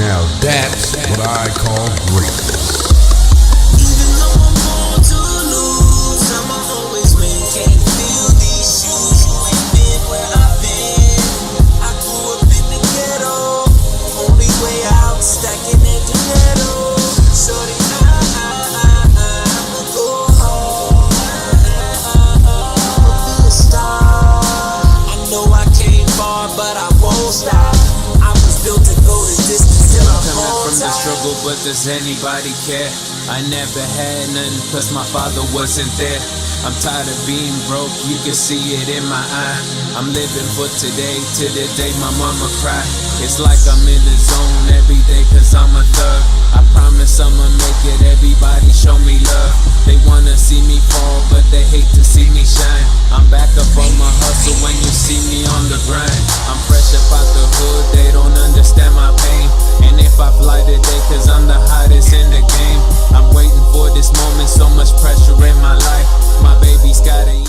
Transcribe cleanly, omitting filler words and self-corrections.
Now that's what I call greatness. Even though I'm born to lose, I'ma always win. Can't feel these shoes, you ain't been where I've been. I grew up in the ghetto, only way out, stacking that ghetto. Shorty, I'ma go home, I'ma be a star. I know I came far, but I won't stop. I was built to go the distance till I'm Coming home. from the struggle, but does anybody care? I never had nothing, plus my father wasn't there. I'm tired of being broke, you can see it in my eye. I'm living for today, till the day my mama cry. It's like I'm in the zone every day, cause I'm a thug. I promise I'ma make it, everybody show me love. They wanna see me fall, but they hate to see me shine. I'm back up on my hustle when you see me on the grind. I'm fresh up out the hood, they don't understand my pain. And if I fly today, cause I'm the hottest in the game. I'm waiting for this moment, so much pressure in my life.